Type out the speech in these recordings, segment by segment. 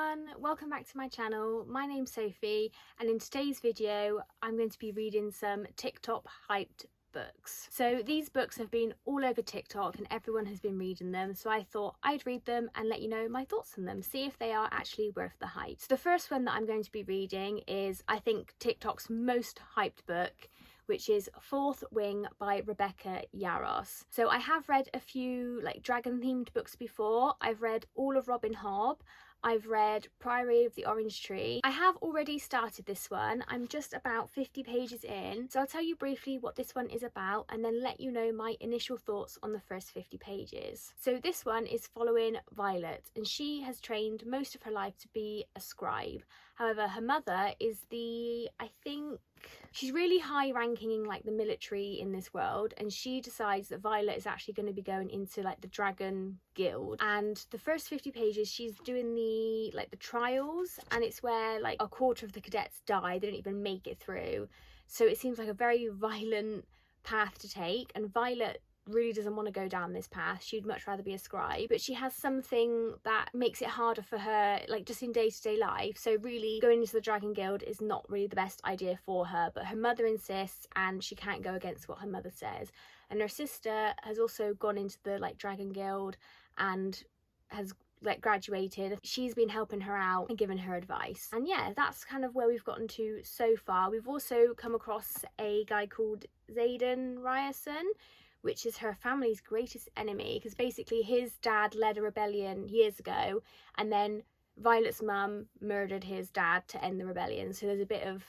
everyone, welcome back to my channel. My name's Sophie and in today's video I'm going to be reading some TikTok hyped books. So these books have been all over TikTok and everyone has been reading them, so I thought I'd read them and let you know my thoughts on them, see if they are actually worth the hype. So the first one that I'm going to be reading is, I think, TikTok's most hyped book, which is Fourth Wing by Rebecca Yarros. So I have read a few dragon themed books before. I've read all of Robin Hobb. I've read Priory of the Orange Tree. I have already started this one. I'm just about 50 pages in. So I'll tell you briefly what this one is about and then let you know my initial thoughts on the first 50 pages. So this one is following Violet, and she has trained most of her life to be a scribe. However, her mother is she's really high ranking in the military in this world, and she decides that Violet is actually going to be going into the Dragon Guild. And the first 50 pages she's doing the trials, and it's where a quarter of the cadets die. They don't even make it through, so it seems like a very violent path to take, and Violet really doesn't want to go down this path. She'd much rather be a scribe, but she has something that makes it harder for her, just in day-to-day life. So really going into the Dragon Guild is not really the best idea for her, but her mother insists and she can't go against what her mother says. And her sister has also gone into the Dragon Guild and has graduated. She's been helping her out and giving her advice, and yeah, that's kind of where we've gotten to so far. We've also come across a guy called Xaden Ryerson, which is her family's greatest enemy, because basically his dad led a rebellion years ago, and then Violet's mum murdered his dad to end the rebellion. So there's a bit of,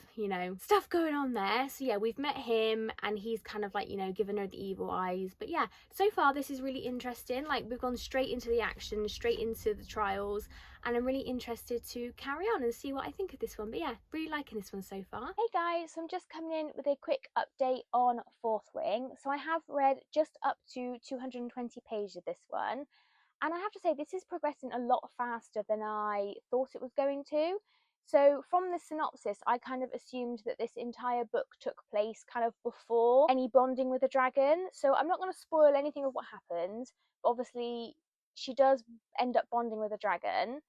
stuff going on there. So yeah, we've met him and he's kind of given her the evil eyes. But yeah, so far this is really interesting. We've gone straight into the action, straight into the trials, and I'm really interested to carry on and see what I think of this one. But yeah, really liking this one so far. Hey guys, so I'm just coming in with a quick update on Fourth Wing. So I have read just up to 220 pages of this one. And I have to say, this is progressing a lot faster than I thought it was going to. So from the synopsis, I kind of assumed that this entire book took place kind of before any bonding with a dragon. So I'm not going to spoil anything of what happens. But obviously, she does end up bonding with a dragon.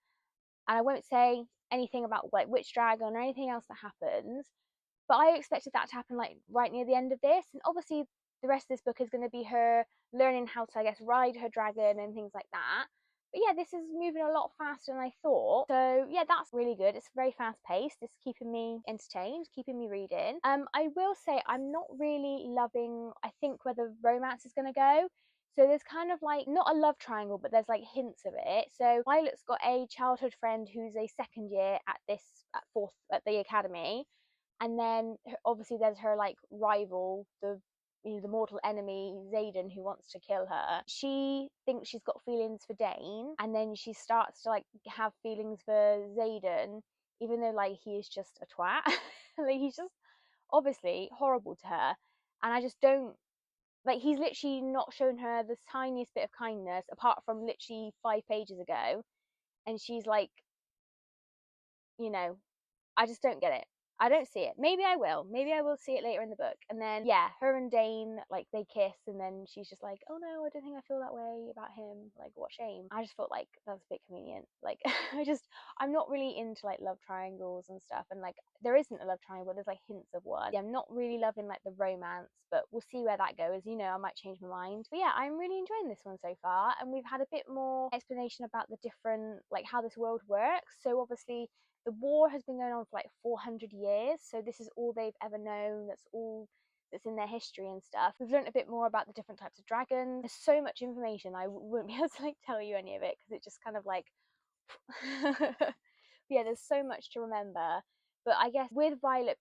And I won't say anything about which dragon or anything else that happens. But I expected that to happen right near the end of this. And obviously the rest of this book is going to be her learning how to, I guess, ride her dragon and things like that. But yeah, this is moving a lot faster than I thought. So yeah, that's really good. It's very fast paced. It's keeping me entertained, keeping me reading. I will say I'm not really loving, I think, where the romance is going to go. So there's kind of not a love triangle, but there's hints of it. So Violet's got a childhood friend who's a second year at the academy. And then obviously there's her rival, the mortal enemy Xaden, who wants to kill her. She thinks she's got feelings for Dane, and then she starts to have feelings for Xaden, even though he is just a twat. He's just obviously horrible to her, and I just don't he's literally not shown her the tiniest bit of kindness apart from literally 5 pages ago, and she's I just don't get it. I don't see it. Maybe I will. Maybe I will see it later in the book. And then, yeah, her and Dane, they kiss, and then she's just oh no, I don't think I feel that way about him. What shame. I just felt that's a bit convenient. I'm not really into, love triangles and stuff. And, there isn't a love triangle, there's, hints of one. Yeah, I'm not really loving, the romance, but we'll see where that goes. I might change my mind. But yeah, I'm really enjoying this one so far. And we've had a bit more explanation about the different, how this world works. So, obviously, the war has been going on for 400 years, so this is all they've ever known. That's all that's in their history and stuff. We've learned a bit more about the different types of dragons. There's so much information, I wouldn't be able to tell you any of it, because it just kind of yeah, there's so much to remember. But I guess with Violet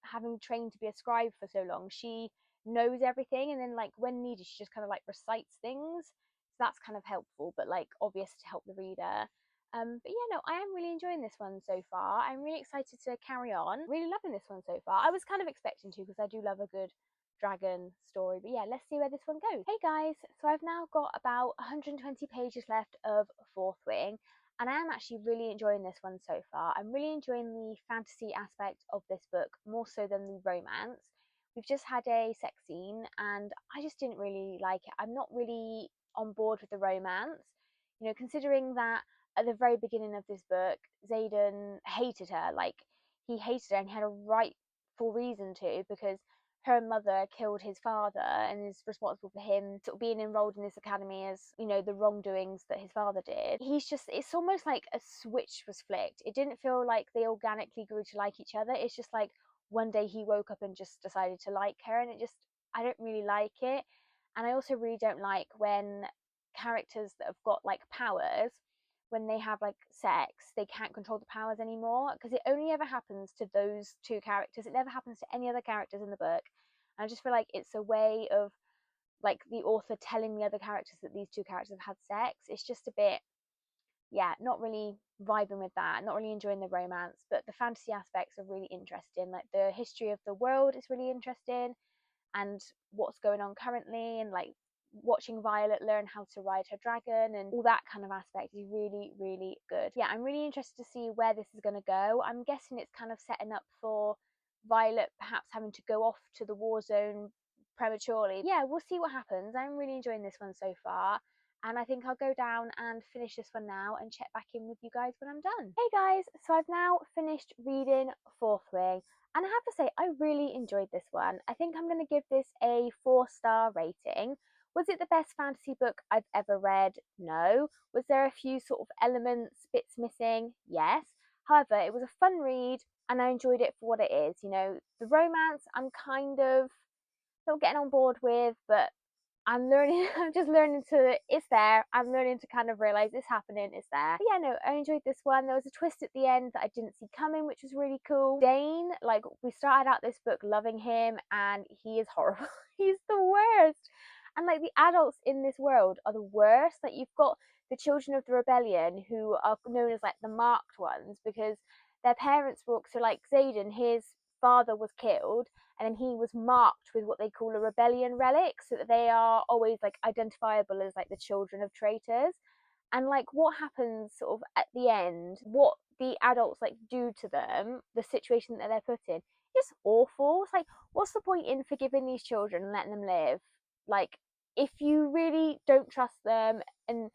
having trained to be a scribe for so long, she knows everything, and then when needed she just kind of recites things. So that's kind of helpful, but obvious to help the reader. But yeah, no, I am really enjoying this one so far. I'm really excited to carry on. Really loving this one so far. I was kind of expecting to, because I do love a good dragon story. But yeah, let's see where this one goes. Hey guys, so I've now got about 120 pages left of Fourth Wing, and I am actually really enjoying this one so far. I'm really enjoying the fantasy aspect of this book more so than the romance. We've just had a sex scene and I just didn't really like it. I'm not really on board with the romance. Considering that at the very beginning of this book, Xaden hated her. Like, he hated her, and he had a rightful reason to, because her mother killed his father and is responsible for him sort of being enrolled in this academy as, you know, the wrongdoings that his father did. It's almost like a switch was flicked. It didn't feel like they organically grew to like each other. It's just like one day he woke up and just decided to like her, and I don't really like it. And I also really don't like when characters that have got like powers, when they have like sex, they can't control the powers anymore, because it only ever happens to those two characters. It never happens to any other characters in the book. And I just feel like it's a way of like the author telling the other characters that these two characters have had sex. It's just a bit, yeah, not really vibing with that, not really enjoying the romance. But the fantasy aspects are really interesting. Like, the history of the world is really interesting, and what's going on currently, and like watching Violet learn how to ride her dragon and all that kind of aspect is really, really good. Yeah, I'm really interested to see where this is going to go. I'm guessing it's kind of setting up for Violet perhaps having to go off to the war zone prematurely. Yeah, we'll see what happens. I'm really enjoying this one so far, and I think I'll go down and finish this one now and check back in with you guys when I'm done. Hey guys, so I've now finished reading Fourth Wing, and I have to say, I really enjoyed this one. I think I'm going to give this a 4-star rating. Was it the best fantasy book I've ever read? No. Was there a few sort of elements, bits missing? Yes. However, it was a fun read, and I enjoyed it for what it is. You know, the romance I'm kind of not getting on board with, but I'm learning, I'm just learning to, it's there. I'm learning to kind of realize it's happening, it's there. But yeah, no, I enjoyed this one. There was a twist at the end that I didn't see coming, which was really cool. Dane, like, we started out this book loving him, and he is horrible. He's the worst. And like, the adults in this world are the worst. Like, you've got the children of the rebellion who are known as like the marked ones, because their parents were, so like Xaden, his father was killed, and then he was marked with what they call a rebellion relic, so that they are always like identifiable as like the children of traitors. And like, what happens sort of at the end, what the adults like do to them, the situation that they're put in, is awful. It's like, what's the point in forgiving these children and letting them live? Like, if you really don't trust them, and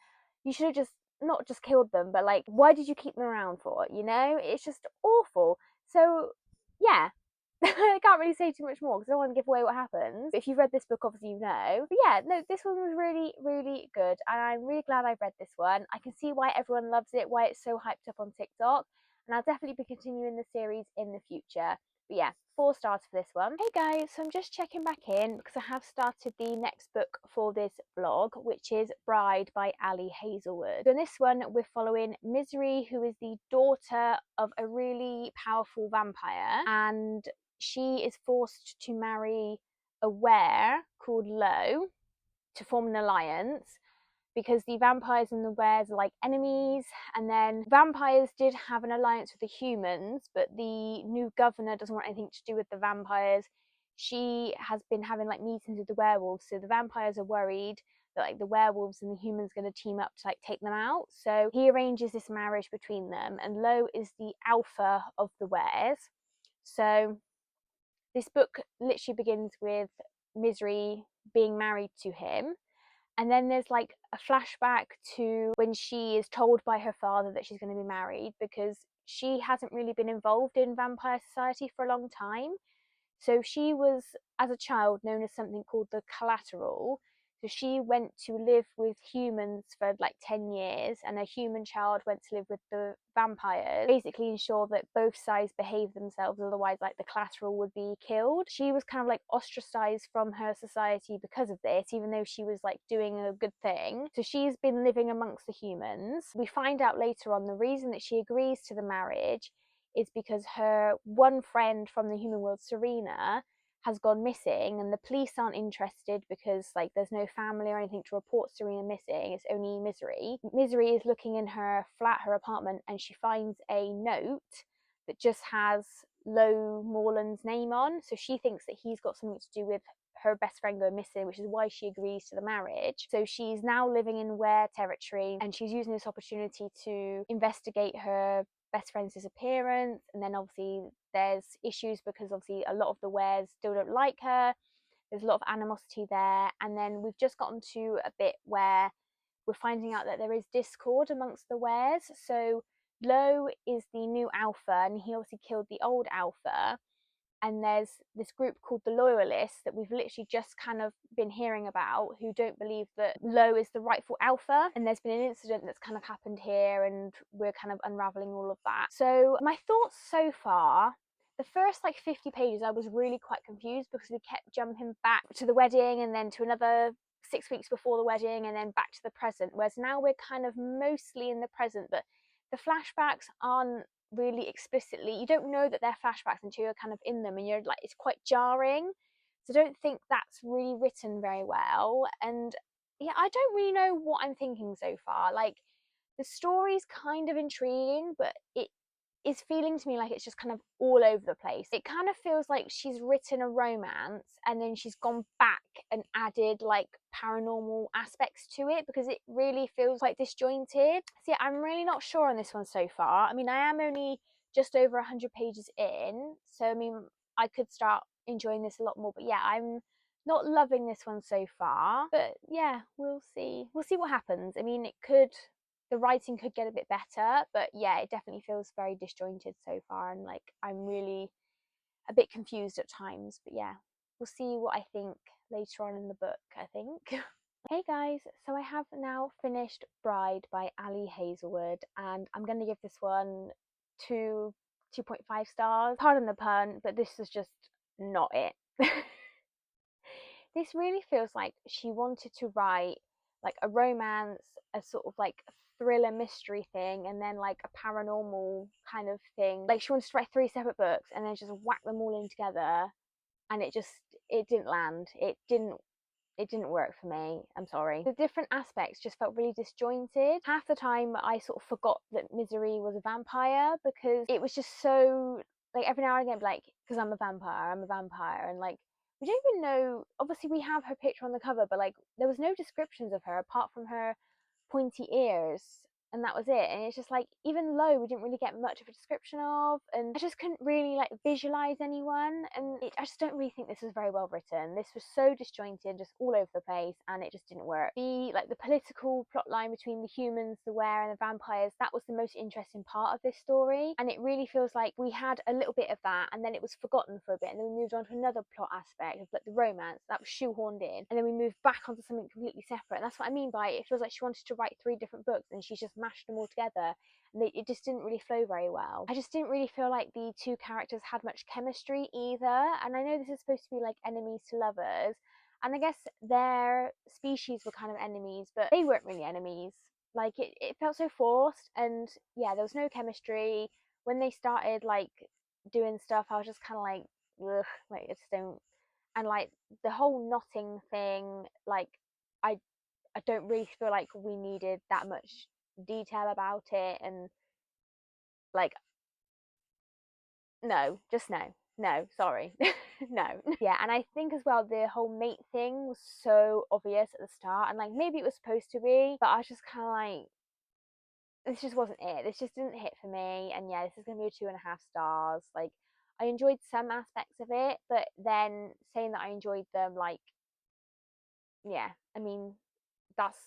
you should have just not just killed them, but like, why did you keep them around for, you know? It's just awful. So yeah, I can't really say too much more because I don't want to give away what happens. But if you've read this book, obviously you know. But yeah, no, this one was really, really good, and I'm really glad I've read this one. I can see why everyone loves it, why it's so hyped up on TikTok, and I'll definitely be continuing the series in the future. But yeah, 4 stars for this one. Hey guys, so I'm just checking back in because I have started the next book for this vlog, which is Bride by Ali Hazelwood. So in this one, we're following Misery, who is the daughter of a really powerful vampire, and she is forced to marry a were called Lo to form an alliance, because the vampires and the wares are like enemies. And then vampires did have an alliance with the humans, but the new governor doesn't want anything to do with the vampires. She has been having like meetings with the werewolves, so the vampires are worried that like the werewolves and the humans are going to team up to like take them out. So he arranges this marriage between them, and Lo is the alpha of the wares. So this book literally begins with Misery being married to him, and then there's like a flashback to when she is told by her father that she's going to be married, because she hasn't really been involved in vampire society for a long time. So she was, as a child, known as something called the Collateral. So she went to live with humans for like 10 years, and a human child went to live with the vampires, basically ensure that both sides behave themselves, otherwise like the Collateral would be killed. She was kind of like ostracized from her society because of this, even though she was like doing a good thing. So she's been living amongst the humans. We find out later on the reason that she agrees to the marriage is because her one friend from the human world, Serena, has gone missing, and the police aren't interested because like there's no family or anything to report Serena missing. It's only Misery. Misery is looking in her flat, her apartment, and she finds a note that just has Lo Morland's name on. So she thinks that he's got something to do with her best friend going missing, which is why she agrees to the marriage. So she's now living in Were territory, and she's using this opportunity to investigate her best friend's disappearance. And then obviously there's issues because obviously a lot of the wares still don't like her. There's a lot of animosity there. And then we've just gotten to a bit where we're finding out that there is discord amongst the Wares. So Lo is the new alpha, and he obviously killed the old alpha. And there's this group called the Loyalists that we've literally just kind of been hearing about, who don't believe that Lo is the rightful alpha. And there's been an incident that's kind of happened here, and we're kind of unraveling all of that. So my thoughts so far, the first like 50 pages I was really quite confused, because we kept jumping back to the wedding and then to another 6 weeks before the wedding and then back to the present, whereas now we're kind of mostly in the present, but the flashbacks aren't really explicitly, you don't know that they're flashbacks until you're kind of in them, and you're like, it's quite jarring. So I don't think that's really written very well. And yeah, I don't really know what I'm thinking so far. Like, the story's kind of intriguing, but it is feeling to me like it's just kind of all over the place. It kind of feels like she's written a romance and then she's gone back and added like paranormal aspects to it, because it really feels quite disjointed. So yeah, I'm really not sure on this one so far. I mean, I am only just over 100 pages in, so I mean, I could start enjoying this a lot more, but yeah, I'm not loving this one so far. But yeah, we'll see what happens. I mean, the writing could get a bit better, but yeah, it definitely feels very disjointed so far, and like I'm really a bit confused at times. But yeah, we'll see what I think later on in the book, I think. Hey guys, so I have now finished Bride by Ali Hazelwood, and I'm going to give this one 2.5 stars. Pardon the pun, but this is just not it. This really feels like she wanted to write like a romance, a sort of like thriller mystery thing, and then like a paranormal kind of thing. Like, she wanted to write 3 separate books and then just whack them all in together, and it didn't land. It didn't work for me. I'm sorry. The different aspects just felt really disjointed. Half the time I sort of forgot that Misery was a vampire, because it was just so, like, every now and again, like, because I'm a vampire, and like, we don't even know, obviously we have her picture on the cover, but like, there was no descriptions of her apart from her pointy ears, and that was it. And it's just like, even Lo, we didn't really get much of a description of, and I just couldn't really like visualize anyone, and I just don't really think this was very well written. This was so disjointed, just all over the place, and it just didn't work. The political plot line between the humans, the Were, and the vampires, that was the most interesting part of this story, and it really feels like we had a little bit of that, and then it was forgotten for a bit, and then we moved on to another plot aspect of like the romance that was shoehorned in, and then we moved back onto something completely separate. And that's what I mean by it feels like she wanted to write 3 different books and she's just mashed them all together, and it just didn't really flow very well. I just didn't really feel like the two characters had much chemistry either, and I know this is supposed to be like enemies to lovers, and I guess their species were kind of enemies, but they weren't really enemies. Like, it felt so forced, and yeah, there was no chemistry. When they started like doing stuff, I was just kind of like, ugh, like, I just don't. And like, the whole knotting thing, like, I I don't really feel like we needed that much detail about it, and like, no, just no. No, sorry. No. Yeah, and I think as well the whole mate thing was so obvious at the start, and like, maybe it was supposed to be, but I was just kind of like, this just wasn't it. This just didn't hit for me, and yeah, this is gonna be a 2.5 stars. Like, I enjoyed some aspects of it, but then saying that I enjoyed them, like, yeah, I mean, that's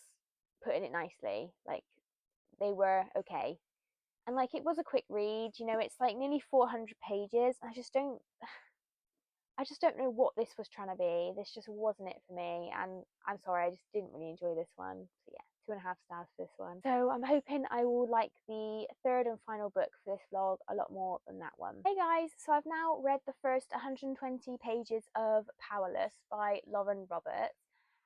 putting it nicely. Like, they were okay. And like, it was a quick read, it's like nearly 400 pages. I just don't know what this was trying to be. This just wasn't it for me, and I'm sorry, I just didn't really enjoy this one. So yeah, 2.5 stars for this one. So I'm hoping I will like the third and final book for this vlog a lot more than that one. Hey guys, so I've now read the first 120 pages of Powerless by Lauren Roberts,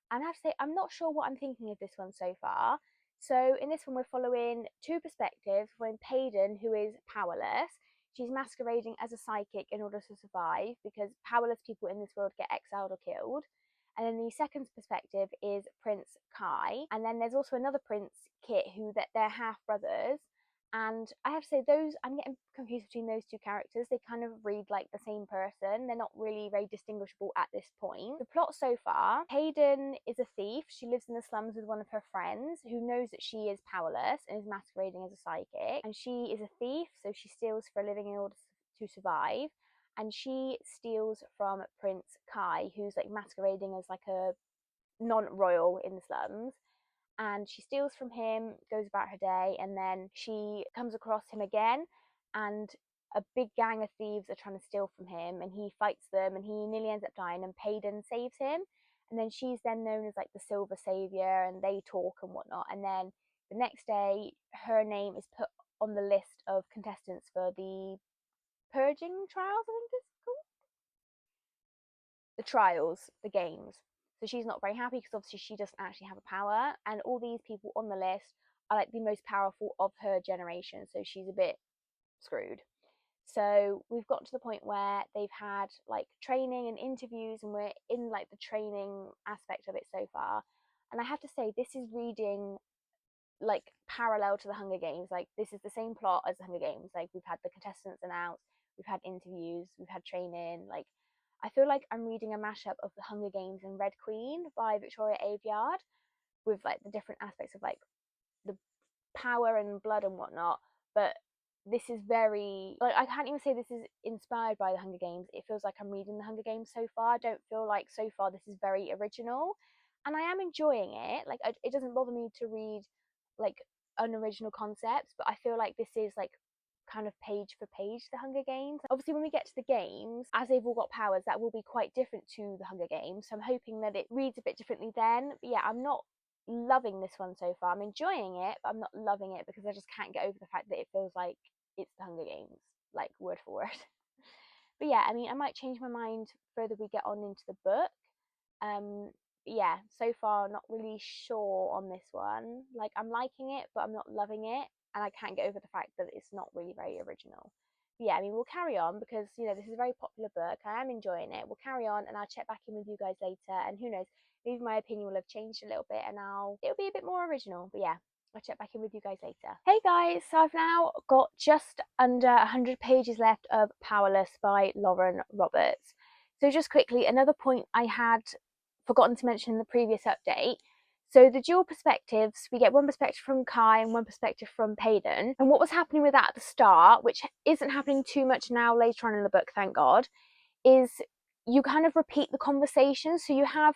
and I have to say, I'm not sure what I'm thinking of this one so far. So in this one, we're following 2 perspectives. We're in Payden, who is powerless. She's masquerading as a psychic in order to survive, because powerless people in this world get exiled or killed. And then the second perspective is Prince Kai. And then there's also another Prince, Kit, who they're half brothers. And I have to say, I'm getting confused between those 2 characters. They kind of read like the same person. They're not really very distinguishable at this point. The plot so far: Hayden is a thief. She lives in the slums with one of her friends who knows that she is powerless and is masquerading as a psychic. And she is a thief, so she steals for a living in order to survive. And she steals from Prince Kai, who's like masquerading as like a non-royal in the slums. and she steals from him, goes about her day, and then she comes across him again, and a big gang of thieves are trying to steal from him, and he fights them, and he nearly ends up dying, and Payden saves him. And then she's then known as like the Silver Savior, and they talk and whatnot. And then the next day, her name is put on the list of contestants for the purging trials, I think it's called. The trials, the games. So she's not very happy because obviously she doesn't actually have a power, and all these people on the list are like the most powerful of her generation. So she's a bit screwed. So we've got to the point where they've had like training and interviews, and we're in like the training aspect of it so far. And I have to say, this is reading like parallel to the Hunger Games. Like, this is the same plot as the Hunger Games. Like, we've had the contestants announced, we've had interviews, we've had training. Like, I feel like I'm reading a mashup of the Hunger Games and Red Queen by Victoria Aveyard, with like the different aspects of like the power and blood and whatnot. But this is very, like, I can't even say this is inspired by the Hunger Games. It feels like I'm reading the Hunger Games so far. I don't feel like so far this is very original, and I am enjoying it. Like, it doesn't bother me to read like unoriginal concepts, but I feel like this is like kind of page for page the Hunger Games. Obviously, when we get to the games, as they've all got powers, that will be quite different to the Hunger Games, so I'm hoping that it reads a bit differently then. But yeah, I'm not loving this one so far. I'm enjoying it, but I'm not loving it because I just can't get over the fact that it feels like it's the Hunger Games, like word for word. But yeah, I mean, I might change my mind further we get on into the book. um yeah, so far not really sure on this one. Like, I'm liking it, but I'm not loving it, and I can't get over the fact that it's not really very original. But yeah, I mean, we'll carry on because, you know, this is a very popular book. I am enjoying it. We'll carry on, and I'll check back in with you guys later, and who knows, maybe my opinion will have changed a little bit, and it'll be a bit more original. But yeah, I'll check back in with you guys later. Hey guys, so I've now got just under 100 pages left of Powerless by Lauren Roberts. So just quickly, another point I had forgotten to mention in the previous update. So the dual perspectives, we get one perspective from Kai and one perspective from Payden. And what was happening with that at the start, which isn't happening too much now later on in the book, thank God, is you kind of repeat the conversation. So you have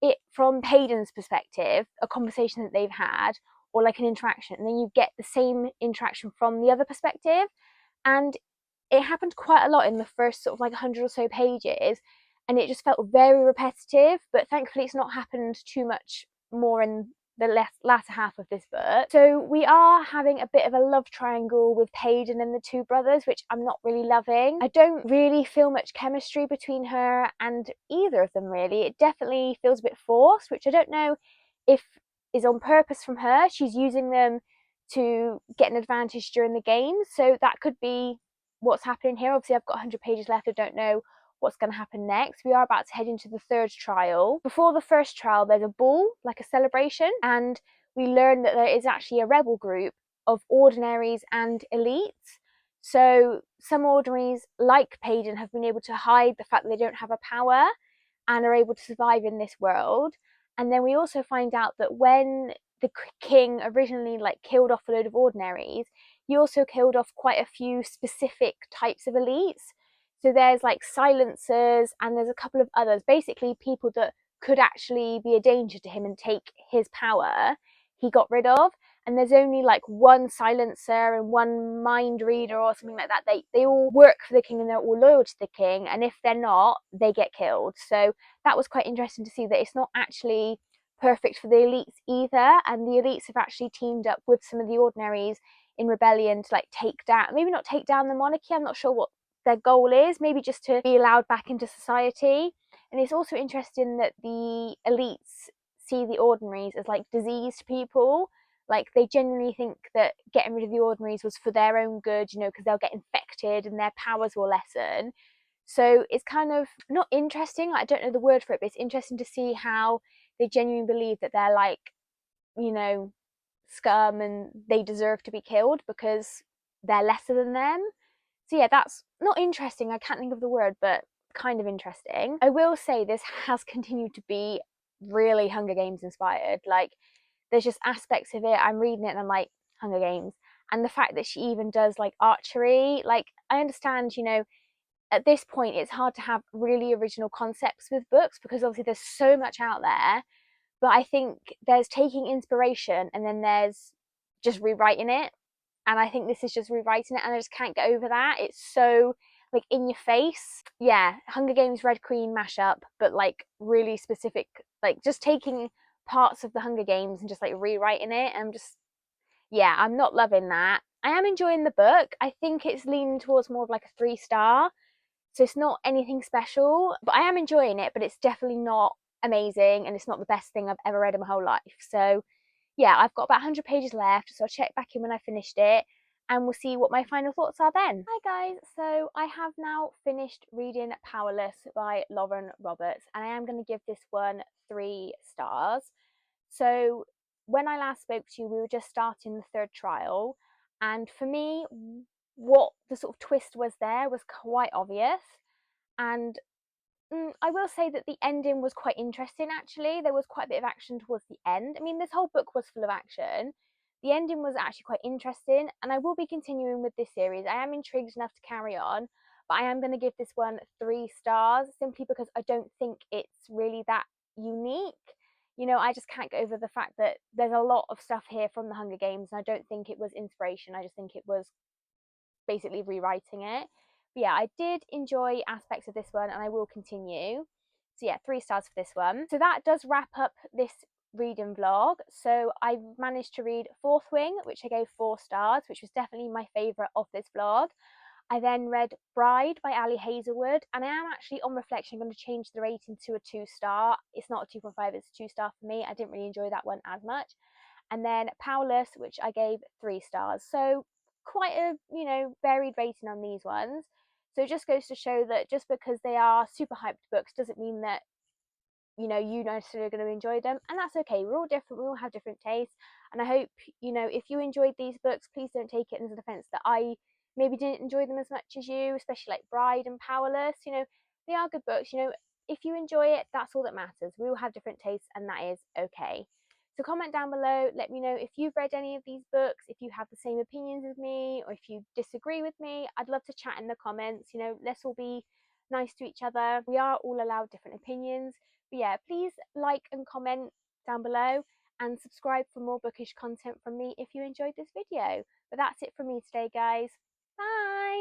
it from Payden's perspective, a conversation that they've had, or like an interaction, and then you get the same interaction from the other perspective. And it happened quite a lot in the first sort of like 100 or so pages, and it just felt very repetitive. But thankfully it's not happened too much more in the latter half of this book. So we are having a bit of a love triangle with Payden and the two brothers, which I'm not really loving. I don't really feel much chemistry between her and either of them, really. It definitely feels a bit forced, which I don't know if is on purpose from her. She's using them to get an advantage during the game, so that could be what's happening here. Obviously, I've got 100 pages left. I don't know what's going to happen next. We are about to head into the third trial. Before the first trial, there's a ball, like a celebration, and we learn that there is actually a rebel group of ordinaries and elites. So some ordinaries, like Payden, have been able to hide the fact that they don't have a power and are able to survive in this world. And then we also find out that when the king originally like killed off a load of ordinaries, he also killed off quite a few specific types of elites. So there's like silencers, and there's a couple of others, basically people that could actually be a danger to him and take his power, he got rid of. And there's only like one silencer and one mind reader or something like that. They all work for the king and they're all loyal to the king, and if they're not, they get killed. So that was quite interesting to see that it's not actually perfect for the elites either, and the elites have actually teamed up with some of the ordinaries in rebellion to like take down, maybe not take down the monarchy, I'm not sure what their goal is, maybe just to be allowed back into society. And it's also interesting that the elites see the ordinaries as like diseased people. Like, they genuinely think that getting rid of the ordinaries was for their own good, you know, because they'll get infected and their powers will lessen. So it's kind of not interesting, I don't know the word for it, but it's interesting to see how they genuinely believe that they're like, you know, scum and they deserve to be killed because they're lesser than them. So yeah, that's not interesting, I can't think of the word, but kind of interesting. I will say this has continued to be really Hunger Games inspired. Like, there's just aspects of it, I'm reading it and I'm like, Hunger Games. And the fact that she even does like archery, like, I understand, you know, at this point it's hard to have really original concepts with books because obviously there's so much out there, but I think there's taking inspiration and then there's just rewriting it. And I think this is just rewriting it, and I just can't get over that. It's so like in your face. Yeah, Hunger Games Red Queen mashup, but like really specific, like just taking parts of the Hunger Games and just like rewriting it. I'm just, yeah, I'm not loving that. I am enjoying the book. I think it's leaning towards more of like a 3 star. So it's not anything special, but I am enjoying it, but it's definitely not amazing and it's not the best thing I've ever read in my whole life. So yeah, I've got about 100 pages left, so I'll check back in when I finished it and we'll see what my final thoughts are then. Hi guys, so I have now finished reading Powerless by Lauren Roberts, and I am going to give this one 3 stars. So when I last spoke to you, we were just starting the third trial, and for me, what the sort of twist was there was quite obvious. And I will say that the ending was quite interesting actually. There was quite a bit of action towards the end. I mean, this whole book was full of action. The ending was actually quite interesting, and I will be continuing with this series. I am intrigued enough to carry on, but I am going to give this one 3 stars simply because I don't think it's really that unique. You know, I just can't get over the fact that there's a lot of stuff here from the Hunger Games, and I don't think it was inspiration. I just think it was basically rewriting it. But yeah, I did enjoy aspects of this one and I will continue. So yeah, 3 stars for this one. So that does wrap up this reading vlog. So I managed to read Fourth Wing, which I gave 4 stars, which was definitely my favourite of this vlog. I then read Bride by Ali Hazelwood, and I am actually, on reflection, going to change the rating to a 2 star. It's not a 2.5, it's a 2 star for me. I didn't really enjoy that one as much. And then Powerless, which I gave 3 stars. So quite a, you know, varied rating on these ones. So it just goes to show that just because they are super hyped books doesn't mean that, you know, you necessarily going to enjoy them, and that's okay. We're all different, we all have different tastes, and I hope, you know, if you enjoyed these books, please don't take it as a defense that I maybe didn't enjoy them as much as you, especially like Bride and Powerless. You know, they are good books. You know, if you enjoy it, that's all that matters. We all have different tastes, and that is okay. So comment down below, let me know if you've read any of these books, if you have the same opinions as me, or if you disagree with me. I'd love to chat in the comments. You know, let's all be nice to each other. We are all allowed different opinions. But yeah, please like and comment down below and subscribe for more bookish content from me if you enjoyed this video. But that's it from me today, guys. Bye!